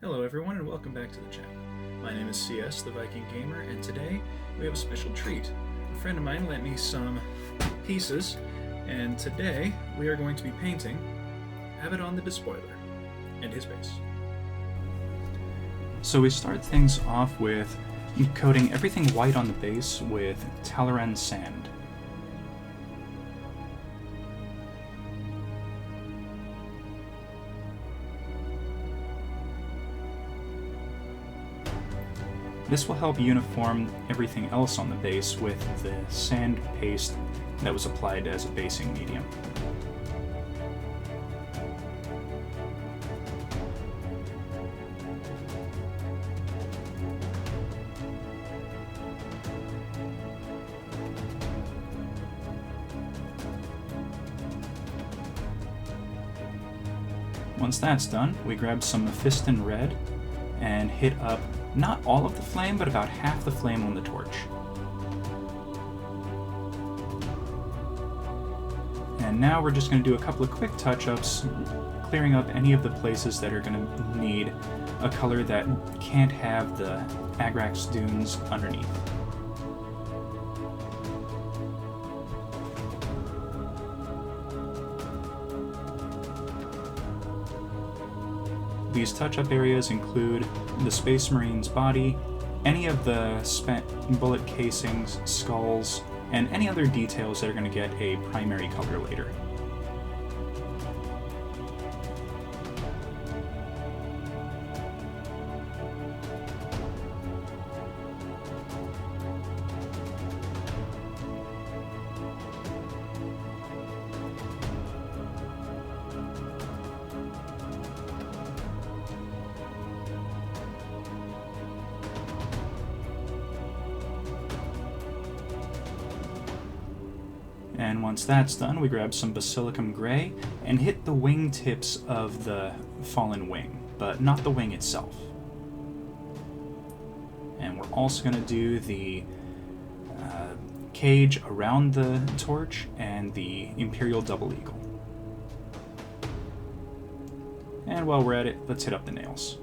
Hello everyone and welcome back to the channel. My name is CS, the Viking Gamer, and today we have a special treat. A friend of mine lent me some pieces, and today we are going to be painting Abaddon the Despoiler and his base. So we start things off with coating everything white on the base with Talaran sand. This will help uniform everything else on the base with the sand paste that was applied as a basing medium. Once that's done, we grab some Mephiston red and hit up not all of the flame, but about half the flame on the torch. And now we're just going to do a couple of quick touch-ups, clearing up any of the places that are going to need a color that can't have the Agrax dunes underneath. These touch-up areas include the Space Marine's body, any of the spent bullet casings, skulls, and any other details that are going to get a primary color later. And once that's done, we grab some Basilicum Gray and hit the wingtips of the fallen wing, but not the wing itself. And we're also going to do the cage around the torch and the Imperial Double Eagle. And while we're at it, let's hit up the nails.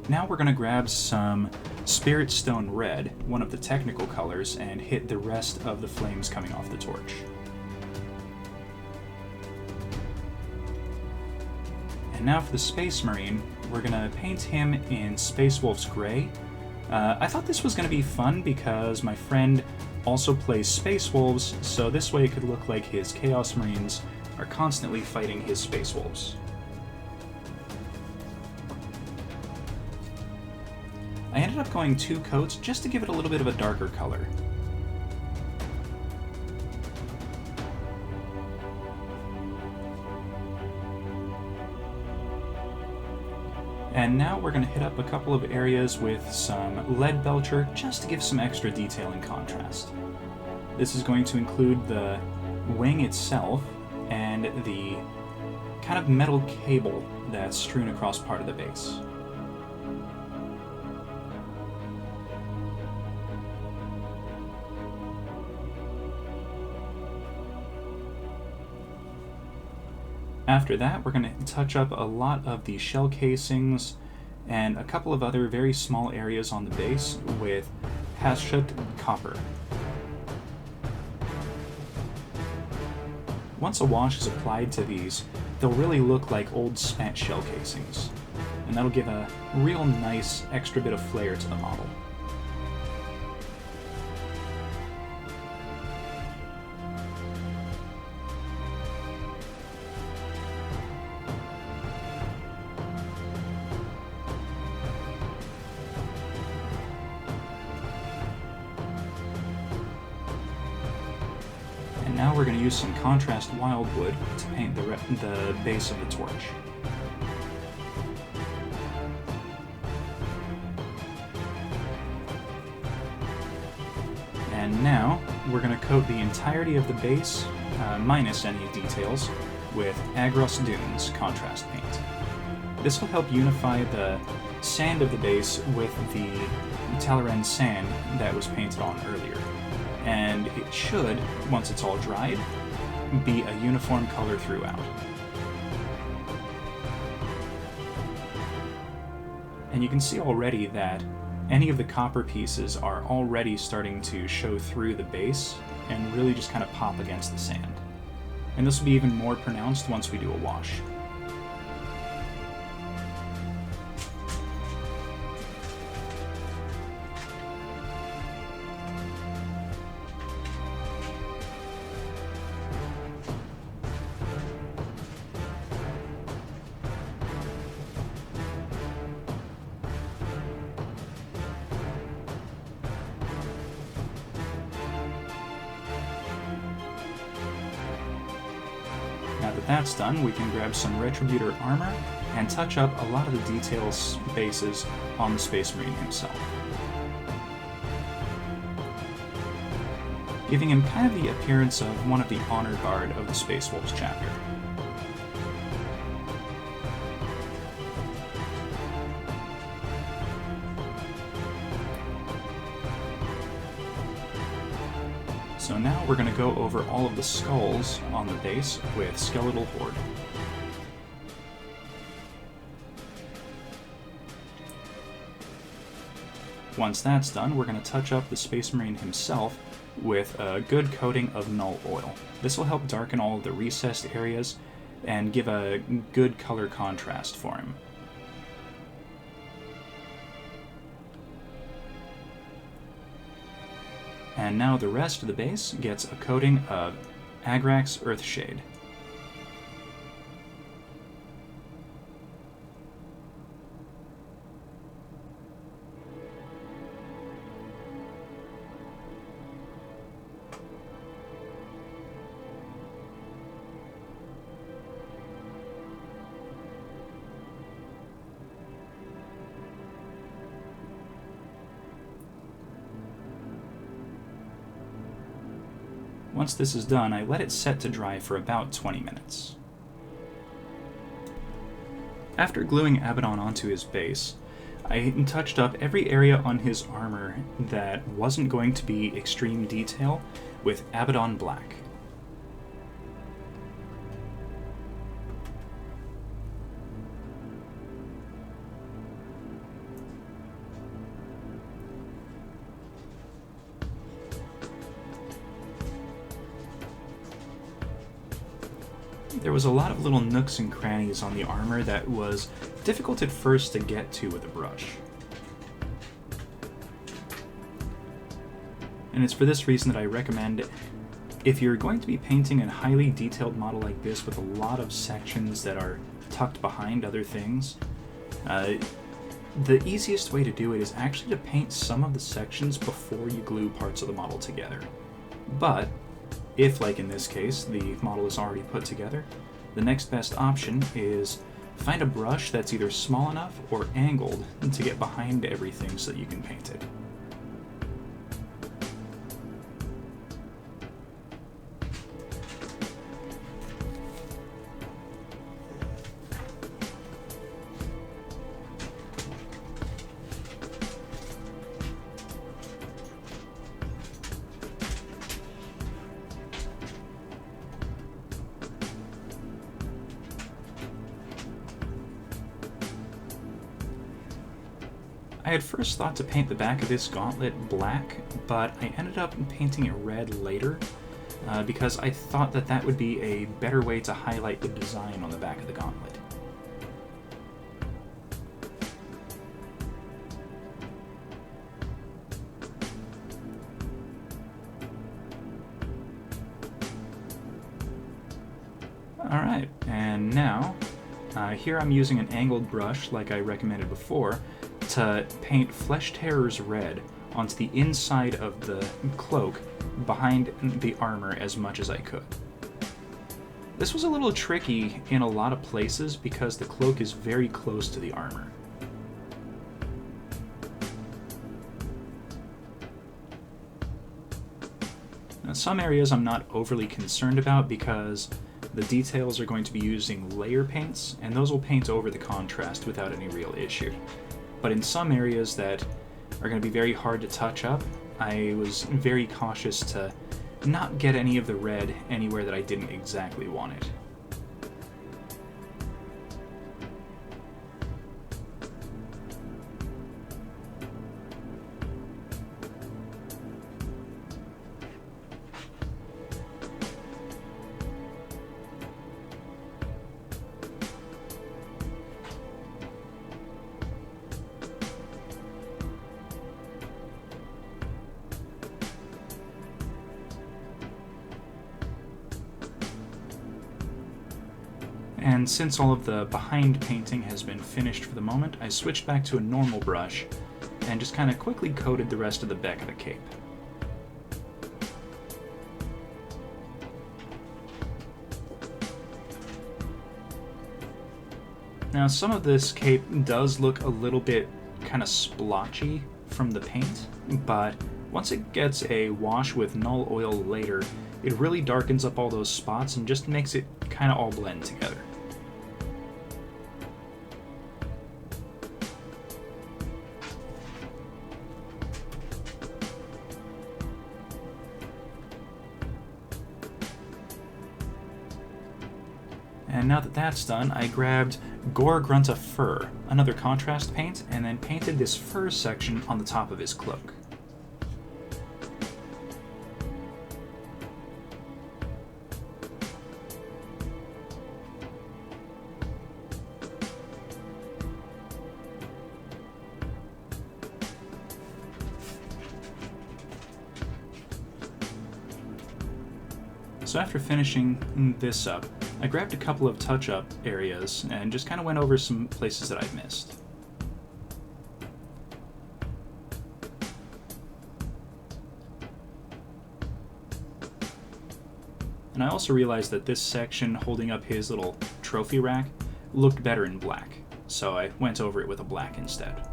Now we're going to grab some Spirit Stone Red, one of the technical colors, and hit the rest of the flames coming off the torch. And now for the Space Marine, we're going to paint him in Space Wolf's Gray. I thought this was going to be fun because my friend also plays Space Wolves, so this way it could look like his Chaos Marines are constantly fighting his Space Wolves. I ended up going 2 coats just to give it a little bit of a darker color. And now we're going to hit up a couple of areas with some lead belcher just to give some extra detail and contrast. This is going to include the wing itself and the kind of metal cable that's strewn across part of the base. After that, we're going to touch up a lot of the shell casings and a couple of other very small areas on the base with Hashut copper. Once a wash is applied to these, they'll really look like old spent shell casings, and that'll give a real nice extra bit of flair to the model. Now we're going to use some contrast wildwood to paint the base of the torch. And now we're going to coat the entirety of the base, minus any details, with Agros Dunes contrast paint. This will help unify the sand of the base with the Talaran sand that was painted on earlier. And it should, once it's all dried, be a uniform color throughout. And you can see already that any of the copper pieces are already starting to show through the base and really just kind of pop against the sand. And this will be even more pronounced once we do a wash. Now that that's done, we can grab some Retributor armor and touch up a lot of the details bases on the Space Marine himself, giving him kind of the appearance of one of the Honor Guard of the Space Wolves chapter. So now we're going to go over all of the skulls on the base with Skeletal Horde. Once that's done, we're going to touch up the Space Marine himself with a good coating of Null Oil. This will help darken all of the recessed areas and give a good color contrast for him. And now the rest of the base gets a coating of Agrax Earthshade. Once this is done, I let it set to dry for about 20 minutes. After gluing Abaddon onto his base, I touched up every area on his armor that wasn't going to be extreme detail with Abaddon Black. There was a lot of little nooks and crannies on the armor that was difficult at first to get to with a brush. And it's for this reason that I recommend, if you're going to be painting a highly detailed model like this with a lot of sections that are tucked behind other things, the easiest way to do it is actually to paint some of the sections before you glue parts of the model together. But if, like in this case, the model is already put together, the next best option is find a brush that's either small enough or angled to get behind everything so that you can paint it. I had first thought to paint the back of this gauntlet black, but I ended up painting it red later because I thought that that would be a better way to highlight the design on the back of the gauntlet. Alright, and now, here I'm using an angled brush like I recommended before to paint Flesh Terror's red onto the inside of the cloak behind the armor as much as I could. This was a little tricky in a lot of places because the cloak is very close to the armor. Now, some areas I'm not overly concerned about because the details are going to be using layer paints, and those will paint over the contrast without any real issue. But in some areas that are going to be very hard to touch up, I was very cautious to not get any of the red anywhere that I didn't exactly want it. And since all of the behind painting has been finished for the moment, I switched back to a normal brush and just kind of quickly coated the rest of the back of the cape. Now, some of this cape does look a little bit kind of splotchy from the paint, but once it gets a wash with null oil later, it really darkens up all those spots and just makes it kind of all blend together. And now that that's done, I grabbed Gore Grunta Fur, another contrast paint, and then painted this fur section on the top of his cloak. So after finishing this up, I grabbed a couple of touch-up areas and just kind of went over some places that I'd missed. And I also realized that this section holding up his little trophy rack looked better in black, so I went over it with a black instead.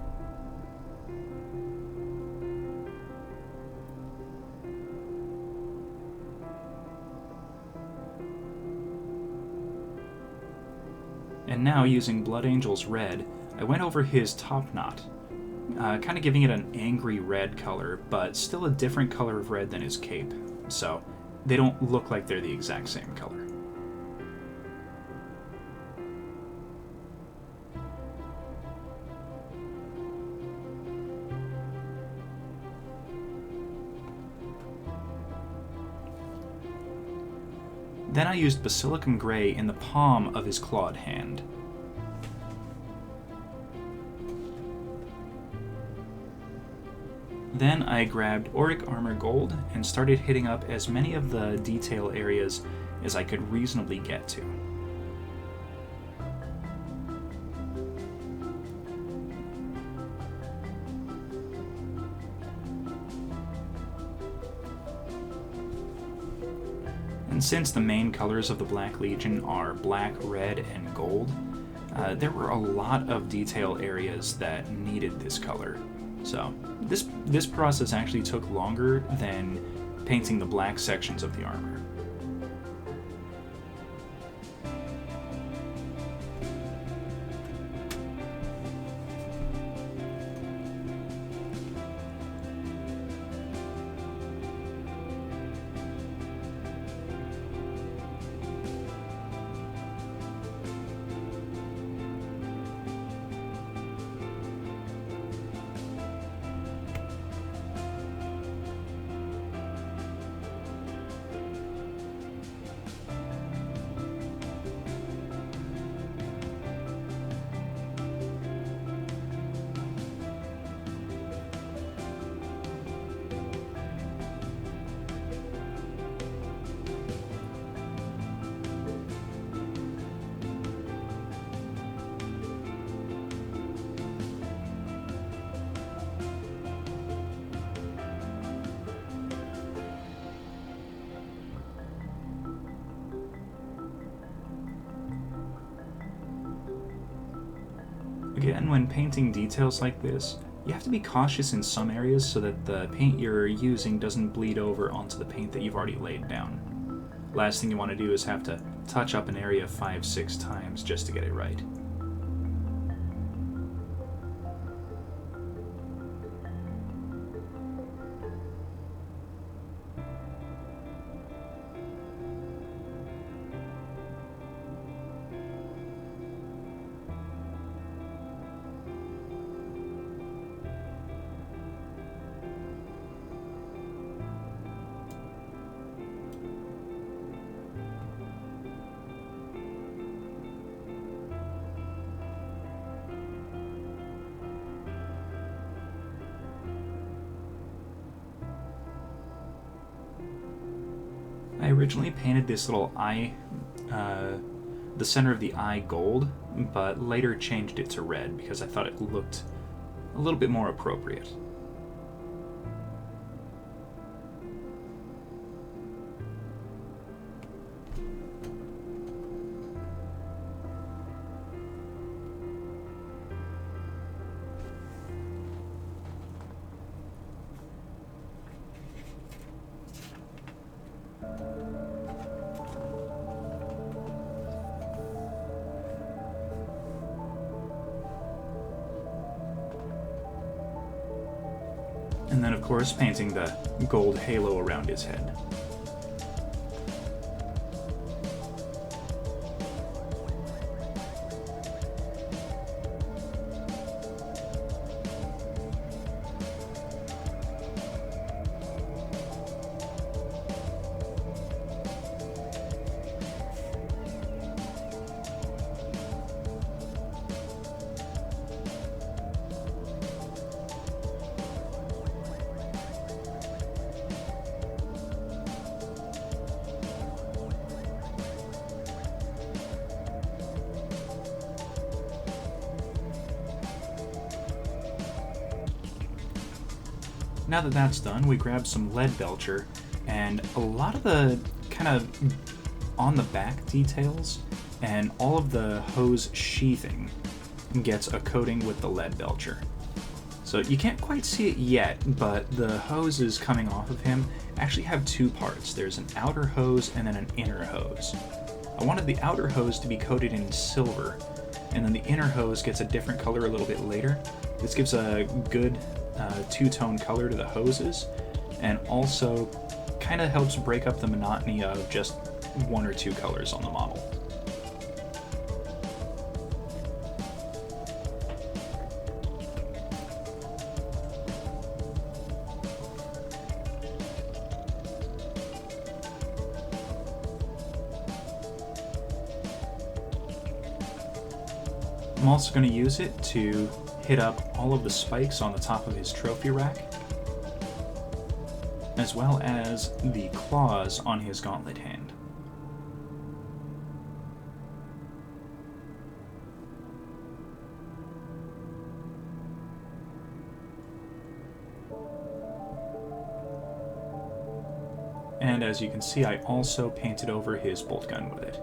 And now, using Blood Angel's red, I went over his top knot, kind of giving it an angry red color, but still a different color of red than his cape, so they don't look like they're the exact same color. Then I used Basilicum Gray in the palm of his clawed hand. Then I grabbed Auric Armor Gold and started hitting up as many of the detail areas as I could reasonably get to. And since the main colors of the Black Legion are black, red, and gold, there were a lot of detail areas that needed this color. So this process actually took longer than painting the black sections of the armor. Again, when painting details like this, you have to be cautious in some areas so that the paint you're using doesn't bleed over onto the paint that you've already laid down. Last thing you want to do is have to touch up an area 5-6 times just to get it right. I originally painted this little eye the center of the eye gold, but later changed it to red because I thought it looked a little bit more appropriate. And then, of course, painting the gold halo around his head. Now that that's done, we grab some lead belcher, and a lot of the kind of on the back details and all of the hose sheathing gets a coating with the lead belcher. So you can't quite see it yet, but the hoses coming off of him actually have two parts. There's an outer hose and then an inner hose. I wanted the outer hose to be coated in silver, and then the inner hose gets a different color a little bit later. This gives a good two-tone color to the hoses, and also kind of helps break up the monotony of just one or two colors on the model. I'm also going to use it to hit up all of the spikes on the top of his trophy rack, as well as the claws on his gauntlet hand. And as you can see, I also painted over his bolt gun with it.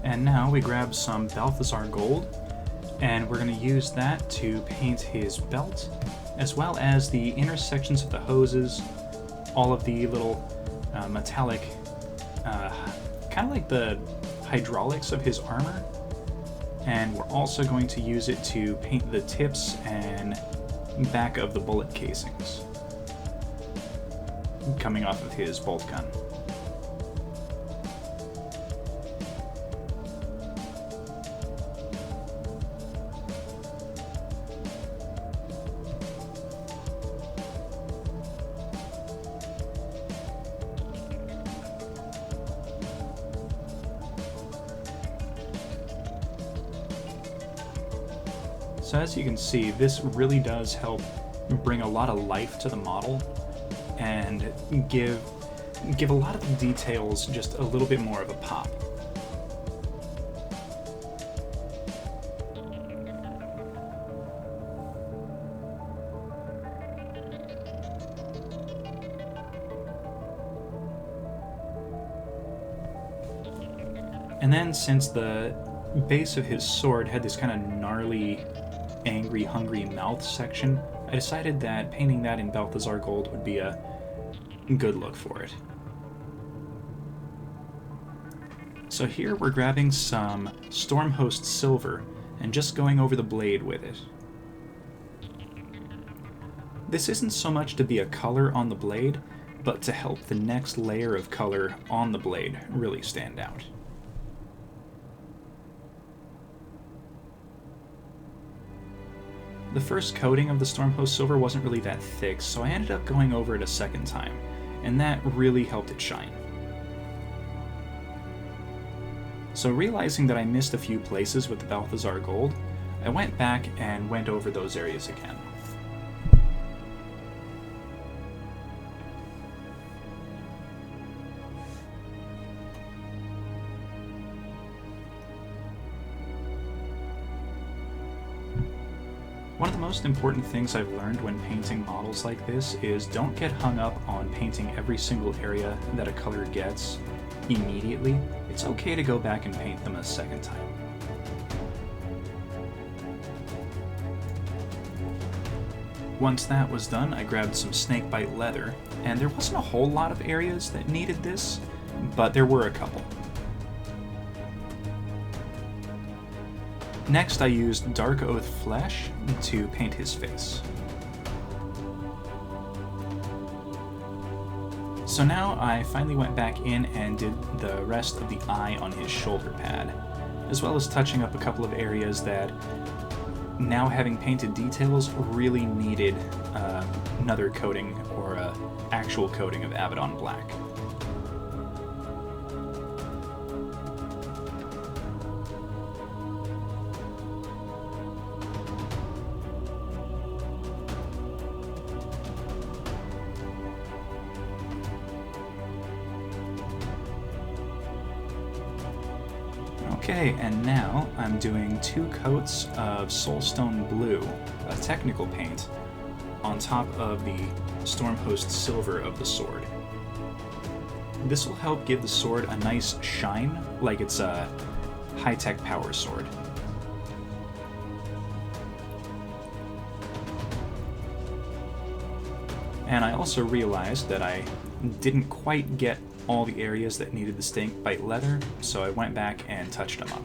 And now we grab some Balthazar gold, and we're going to use that to paint his belt, as well as the intersections of the hoses, all of the little metallic, kind of like the hydraulics of his armor. And we're also going to use it to paint the tips and back of the bullet casings coming off of his bolt gun. So as you can see, this really does help bring a lot of life to the model and give a lot of the details just a little bit more of a pop. And then, since the base of his sword had this kind of gnarly, angry, hungry mouth section, I decided that painting that in Balthazar gold would be a good look for it. So here we're grabbing some Stormhost silver and just going over the blade with it. This isn't so much to be a color on the blade, but to help the next layer of color on the blade really stand out. The first coating of the Stormhost Silver wasn't really that thick, so I ended up going over it a second time, and that really helped it shine. So realizing that I missed a few places with the Balthazar Gold, I went back and went over those areas again. One of the most important things I've learned when painting models like this is don't get hung up on painting every single area that a color gets immediately. It's okay to go back and paint them a second time. Once that was done, I grabbed some snakebite leather, and there wasn't a whole lot of areas that needed this, but there were a couple. Next, I used Dark Oath Flesh to paint his face. So now I finally went back in and did the rest of the eye on his shoulder pad, as well as touching up a couple of areas that, now having painted details, really needed another coating or an actual coating of Abaddon Black. Okay, and now I'm doing 2 coats of Soulstone Blue, a technical paint, on top of the Stormhost Silver of the sword. This will help give the sword a nice shine, like it's a high-tech power sword. And I also realized that I didn't quite get all the areas that needed the snakebite leather, so I went back and touched them up.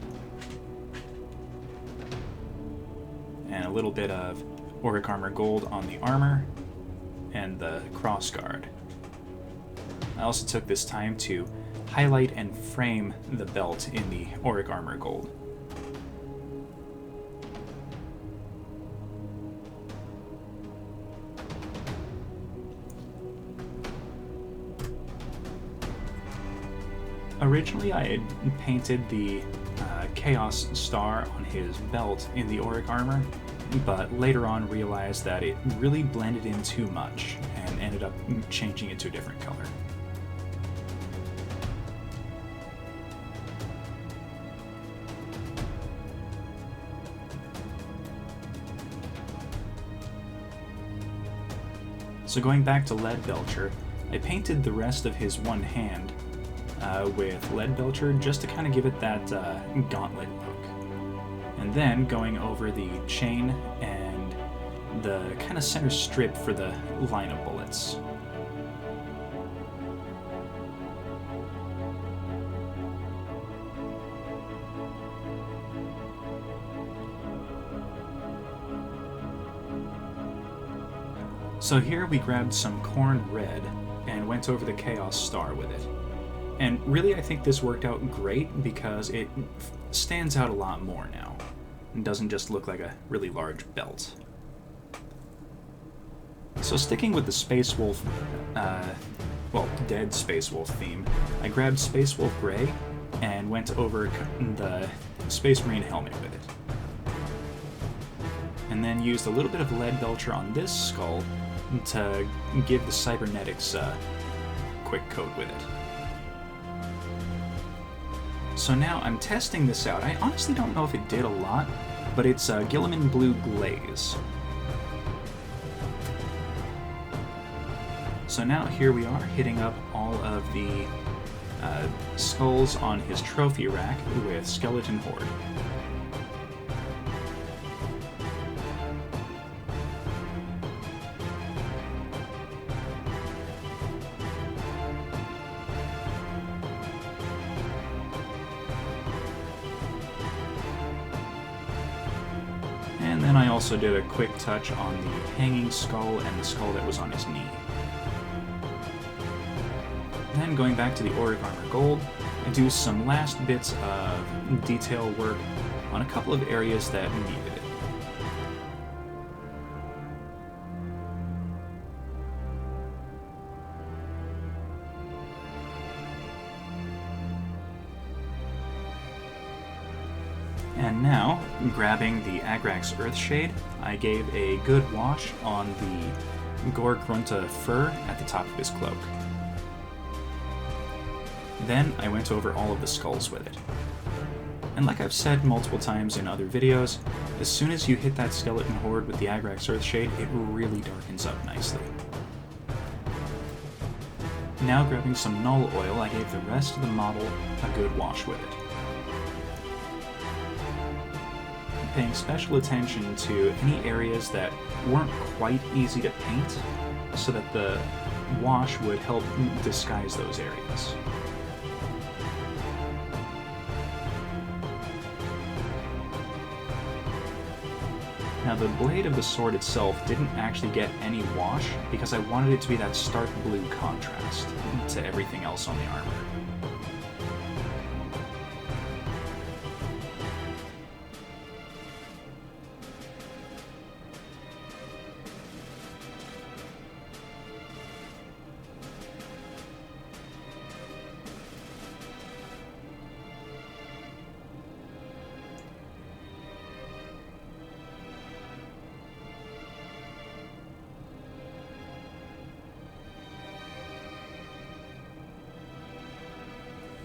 And a little bit of Auric Armor Gold on the armor and the crossguard. I also took this time to highlight and frame the belt in the Auric Armor Gold. Originally, I had painted the Chaos Star on his belt in the Auric armor, but later on realized that it really blended in too much and ended up changing it to a different color. So going back to Leadbelcher, I painted the rest of his one hand with Leadbelcher just to kind of give it that gauntlet look. And then going over the chain and the kind of center strip for the line of bullets. So here we grabbed some Corn Red and went over the Chaos Star with it. And really, I think this worked out great because it stands out a lot more now and doesn't just look like a really large belt. So sticking with the Space Wolf, dead Space Wolf theme, I grabbed Space Wolf Grey and went over the Space Marine helmet with it. And then used a little bit of Leadbelcher on this skull to give the cybernetics a quick coat with it. So now I'm testing this out. I honestly don't know if it did a lot, but it's Guilliman Blue Glaze. So now here we are hitting up all of the skulls on his trophy rack with Skeleton Horde. Then I also did a quick touch on the hanging skull and the skull that was on his knee. Then going back to the Auric Armor Gold, I do some last bits of detail work on a couple of areas that needed it. And now, grabbing the Agrax Earthshade, I gave a good wash on the Gorgrunta fur at the top of his cloak. Then I went over all of the skulls with it. And like I've said multiple times in other videos, as soon as you hit that skeleton horde with the Agrax Earthshade, it really darkens up nicely. Now grabbing some Null Oil, I gave the rest of the model a good wash with it. Paying special attention to any areas that weren't quite easy to paint, so that the wash would help disguise those areas. Now the blade of the sword itself didn't actually get any wash because I wanted it to be that stark blue contrast to everything else on the armor.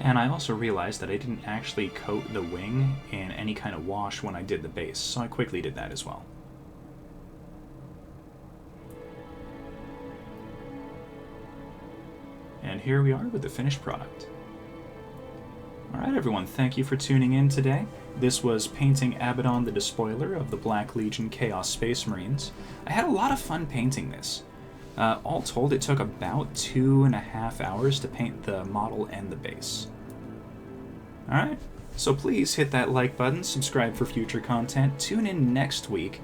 And I also realized that I didn't actually coat the wing in any kind of wash when I did the base, so I quickly did that as well. And here we are with the finished product. Alright everyone, thank you for tuning in today. This was painting Abaddon the Despoiler of the Black Legion Chaos Space Marines. I had a lot of fun painting this. All told, it took about 2.5 hours to paint the model and the base. Alright, so please hit that like button, subscribe for future content, tune in next week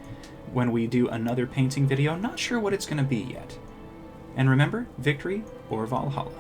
when we do another painting video, not sure what it's going to be yet. And remember, victory or Valhalla.